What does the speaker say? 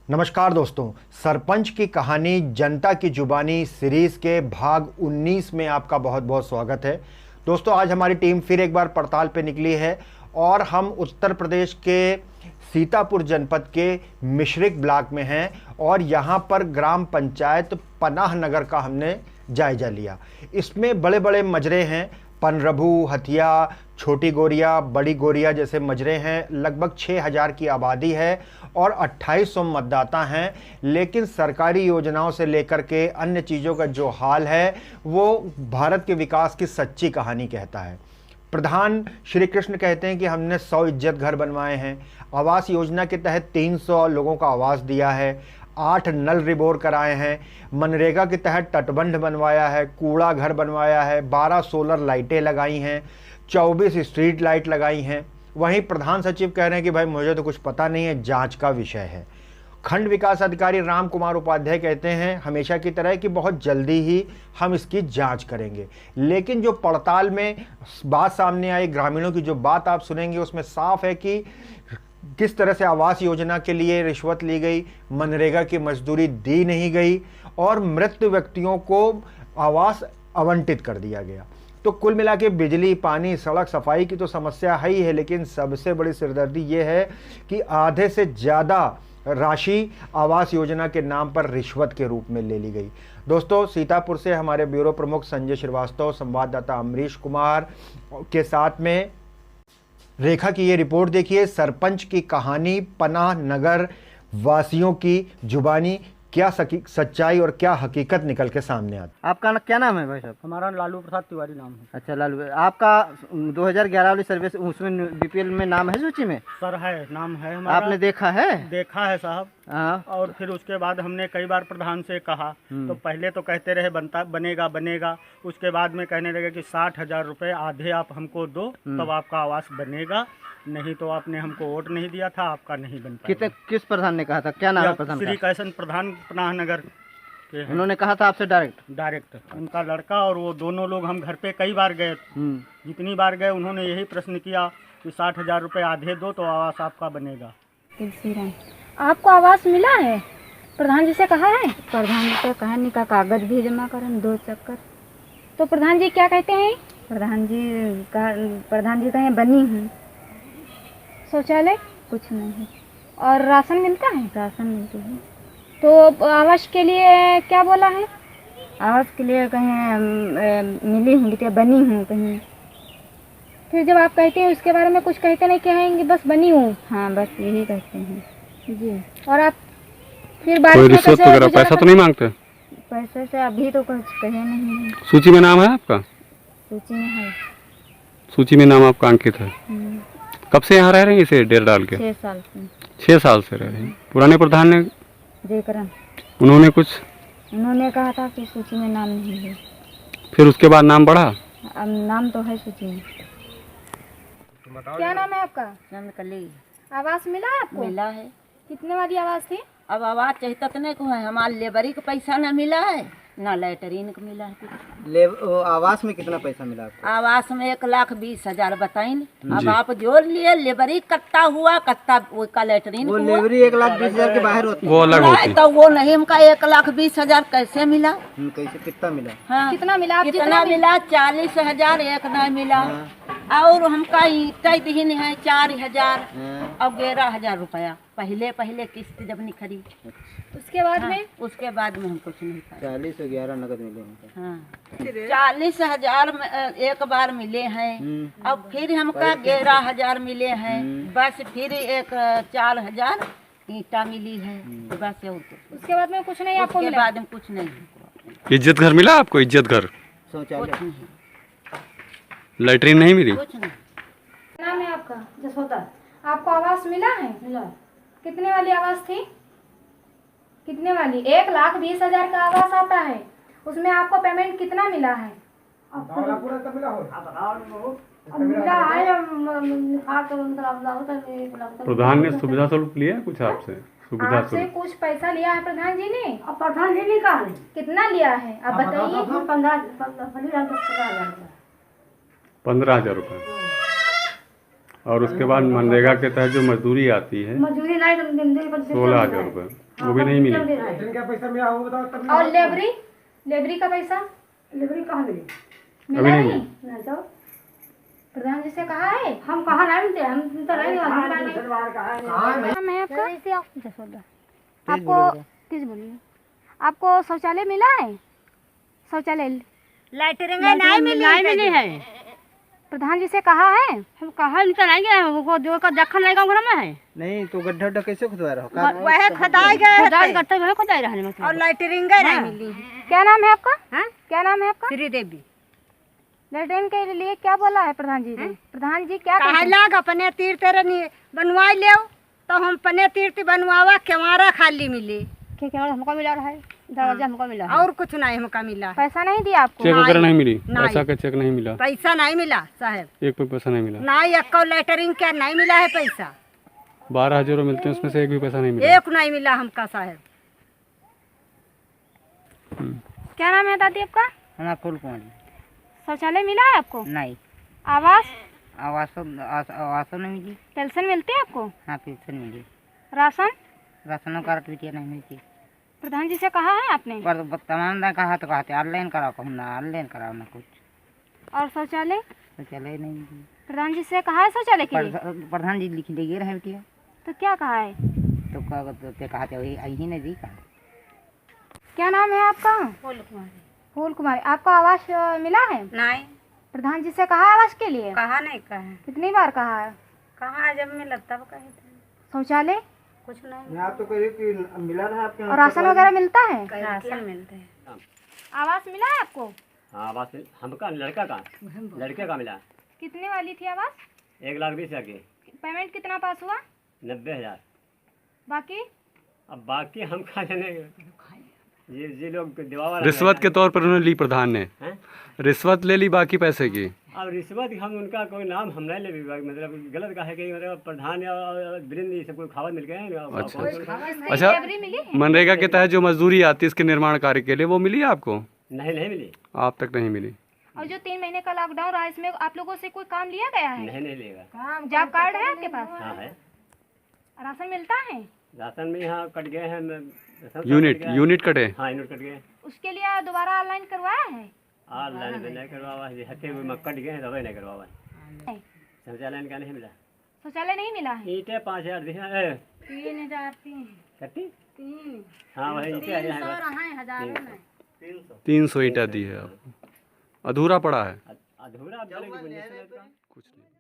नमस्कार दोस्तों, सरपंच की कहानी जनता की जुबानी सीरीज़ के भाग 19 में आपका बहुत बहुत स्वागत है। दोस्तों, आज हमारी टीम फिर एक बार पड़ताल पे निकली है और हम उत्तर प्रदेश के सीतापुर जनपद के मिश्रिक ब्लॉक में हैं और यहाँ पर ग्राम पंचायत पनाह नगर का हमने जायजा लिया। इसमें बड़े बड़े मजरे हैं, पनरभू, हथिया, छोटी गोरिया, बड़ी गोरिया जैसे मजरे हैं। लगभग 6000 की आबादी है और 2800 मतदाता हैं। लेकिन सरकारी योजनाओं से लेकर के अन्य चीज़ों का जो हाल है वो भारत के विकास की सच्ची कहानी कहता है। प्रधान श्री कृष्ण कहते हैं कि हमने 100 इज्जत घर बनवाए हैं। आवास योजना के तहत 300 लोगों का आवास दिया है। 8 नल रिबोर कराए हैं। मनरेगा के तहत तटबंध बनवाया है, कूड़ा घर बनवाया है, 12 सोलर लाइटें लगाई हैं, 24 स्ट्रीट लाइट लगाई हैं। वहीं प्रधान सचिव कह रहे हैं कि भाई मुझे तो कुछ पता नहीं है, जांच का विषय है। खंड विकास अधिकारी राम कुमार उपाध्याय कहते हैं हमेशा की तरह कि बहुत जल्दी ही हम इसकी जांच करेंगे। लेकिन जो पड़ताल में बात सामने आई, ग्रामीणों की जो बात आप सुनेंगे उसमें साफ है कि किस तरह से आवास योजना के लिए रिश्वत ली गई, मनरेगा की मजदूरी दी नहीं गई और मृत व्यक्तियों को आवास आवंटित कर दिया गया। तो कुल मिला के बिजली, पानी, सड़क, सफाई की तो समस्या है ही है, लेकिन सबसे बड़ी सिरदर्दी ये है कि आधे से ज़्यादा राशि आवास योजना के नाम पर रिश्वत के रूप में ले ली गई। दोस्तों, सीतापुर से हमारे ब्यूरो प्रमुख संजय श्रीवास्तव, संवाददाता अमरीश कुमार के साथ में रेखा की ये रिपोर्ट देखिए। सरपंच की कहानी, पनाह नगर वासियों की जुबानी, क्या सच्चाई और क्या हकीकत निकल के सामने आती। आपका क्या नाम है भाई साहब? हमारा लालू प्रसाद तिवारी नाम है। अच्छा लालू, आपका 2011 वाली सर्वे उसमें बीपीएल में नाम है सूची में? सर है, नाम है हमारा। आपने देखा है? देखा है साहब। हाँ। और फिर उसके बाद हमने कई बार प्रधान से कहा, तो पहले तो कहते रहे बनता बनेगा बनेगा। उसके बाद में कहने लगे कि 60,000 रुपये आधे आप हमको दो तब आपका आवास बनेगा, नहीं तो आपने हमको वोट नहीं दिया था, आपका नहीं बन पाएगा। किस प्रधान ने कहा था? क्या नाम है प्रधान श्री का? कैसन प्रधान पनाह नगर के हैं। उन्होंने कहा था आपसे डायरेक्ट उनका लड़का और वो दोनों लोग हम घर पे कई बार गए। जितनी बार गए उन्होंने यही प्रश्न किया कि 60,000 रुपये आधे दो तो आवास आपका बनेगा। आपको आवास मिला है? प्रधान जी से कहा है? प्रधान जी से कहा नहीं, का कागज भी जमा करें 2 चक्कर। तो प्रधान जी क्या कहते हैं? प्रधान जी कहें बनी हूँ। शौचालय कुछ नहीं। और राशन मिलता है? राशन मिलती है। तो आवास के लिए क्या बोला है? आवास के लिए कहीं मिली हूँ क्या, बनी हूँ कहीं? फिर जब आप कहते हैं उसके बारे में कुछ कहते नहीं, कहेंगे बस बनी हूँ। हाँ, बस यही कहते हैं जी। और आप फिर कोई रिश्वत वगैरह पैसा तो नहीं मांगते? पैसे से अभी तो कुछ कहे नहीं। सूची में नाम है आपका? सूची में है। सूची में नाम आपका अंकित है। कब से यहाँ रह रहे हैं इसे डेर डाल के? 6 साल से। 6 साल से रह रहे हैं। पुराने प्रधान ने जयकरण, उन्होंने कहा था कि सूची में नाम नहीं है। फिर उसके बाद नाम बढ़ा? अब नाम तो है सूची में। क्या नाम है आपका? नाम कली। आवास मिला आपको? मिला है। कितने वाली आवास थी? अब आवाज चाहिए ततने को है, हमारे लेबरी का पैसा ना मिला है ना लैटरीन का मिला है कुछ। आवास में कितना पैसा मिला आपको? आवास में 1,20,000 बताई। अब आप जोड़ लिए लेबरी कत्ता हुआ कत्ता वो का लैटरीन। वो लेबरी 1,20,000 के बाहर होती है। वो अलग होती है। तो वो नहीं, हमका 1,20,000 कैसे मिला? कैसे, कितना मिला? हाँ, कितना मिला? कितना मिला? 40,000 एक नहीं मिला। और हमका ईटा दीन है 4,000 और 11,000 रुपया पहले किस्त जब निखरी। उसके बाद में? उसके बाद में हम कुछ नहीं पाए। 40 और 11 नगद मिले हैं। हाँ, 40,000 एक बार मिले हैं। अब फिर हमका 11,000 मिले हैं। बस फिर एक 4,000 ईटा मिली है। बस और कुछ। उसके बाद में कुछ नहीं आपको उसके मिला? बाद में कुछ नहीं। इज्जत घर मिला आपको? इज्जत घर, शौचालय कुछ नहीं, लैट्रीन नहीं मिली? कुछ नहीं। नाम है आपका? जसोदा। आपको आवास मिला है? मिला। कितने वाली आवास थी? कितने वाली? 1,20,000 का आवास आता है, उसमें आपको पेमेंट कितना मिला है? प्रधान ने सुविधा शुल्क लिया कुछ आपसे? सुविधा आपसे शुल्क कुछ पैसा लिया है प्रधान जी ने? प्रधान जी ने कहा कितना लिया है आप बताइए। 15,000 रुपये। और उसके बाद मनरेगा के तहत जो मजदूरी आती है मजदूरी नहीं 16,000 रुपये, वो भी नहीं मिली। और लेबरी का पैसा कहाँ मिली? अभी नहीं मिली। नहीं तो प्रधान जी से कहा है, हम कहा नहीं, हम तो नहीं नाम है आपका? जसोदा। आपको किस बोलिए, आपको शौचालय मिला है? शौचालय लाइटरिंग नहीं मिली है। प्रधान जी से कहा है? हम कहा नहीं कराएंगे, हमको जो का जखन लगेगा घर में है नहीं तो गड्ढा उड्ढा कैसे खुदवा रहा हो? वह खुदाई गए खुदाई करते हुए खुदाई रहने और लाइटरिंग नहीं मिली। क्या नाम है आपका? हाँ? क्या नाम है आपका? श्रीदेवी। लैट्रिन के लिए क्या बोला है प्रधान जी ने? प्रधान जी क्या कहा कहते हैं? लाग अपने तीर तेरे नहीं बनवाई ले तो हम अपने तीर बनवावा केवारा खाली मिली। क्या हमको मिला रहा है? दरवाजा हमको मिला है। और कुछ नहीं हमको मिला। पैसा नहीं दिया आपको? चेक वगैरह नहीं मिली? नहीं। पैसा का चेक नहीं मिला? पैसा नहीं मिला साहब, एक पे पैसा नहीं मिला? ना एक लेटरिंग क्या नहीं मिला है पैसा। 12,000 मिलते हैं, उसमें से एक भी पैसा नहीं मिला? एक नहीं मिला हमका साहब। क्या नाम है दादी आपका? हमारा फूल कुमारी। शौचालय मिला है आपको? नहीं, आवास आवासों नहीं मिली। पेंशन मिलती है आपको? हाँ पेंशन मिली। राशन राशनों कार्ड भी नहीं मिलती। प्रधान जी से कहा है आपने? पर तमाम ने कहा तो कहते ऑनलाइन कराओ, कहूँ ना ऑनलाइन कराओ ना कुछ। और शौचालय तो चले नहीं मिली। प्रधान जी से कहा है शौचालय के लिए? प्रधान जी लिख ले रहे बेटिया तो क्या कहा है? तो कहते वही यही नहीं दी का। क्या नाम है आपका? फूल कुमारी। आपको आवास मिला है? नहीं प्रधान जी से कहा आवास के लिए? कहा नहीं कहा। कितनी बार कहा है? कहा जब मिला तब कहे थे। शौचालय कुछ नहीं। आप तो कहिए कि मिला रहा आपके और राशन वगैरह मिलता है? राशन मिलते हैं। आवास मिला है आपको? हाँ आवास हमका लड़का का लड़के का मिला। कितने वाली थी आवास? 1,20,000 की। पेमेंट कितना पास हुआ? 90,000। बाकी अब बाकी हम खा जाने ये लोग दिवावा रिश्वत के तौर पर उन्होंने ली, प्रधान ने हैं? रिश्वत ले ली बाकी पैसे की। अब रिश्वत हम उनका कोई नाम हम नहीं ले भी, मतलब गलत का है कि मतलब प्रधान या वृंद ये सब कोई खावत मिल गए हैं। अच्छा, मनरेगा के तहत जो मजदूरी आती है इसके निर्माण कार्य के लिए, वो मिली आपको? नहीं मिली। आप तक नहीं मिली? और जो 3 महीने का लॉकडाउन रहा इसमें आप लोगों से कोई काम लिया गया है? नहीं लेगा। जॉब कार्ड है आपके पास? हाँ है। राशन मिलता है? राशन में यहाँ कट गए हैं। यूनिट कटे? हाँ यूनिट कट गए। उसके लिए दोबारा ऑनलाइन करवाया है? ऑनलाइन में नहीं करवावा है, हटे हुए में कट गए हैं तो नहीं करवावा है। शौचालय का नहीं मिला। शौचालय नहीं मिला है? ईंटें 5,000 दिखा 3,000 कट्टी। हाँ वही ईंटें आ जाए। 300 ईंटा दी है आपको, अधूरा पड़ा है? अधूरा कुछ नहीं।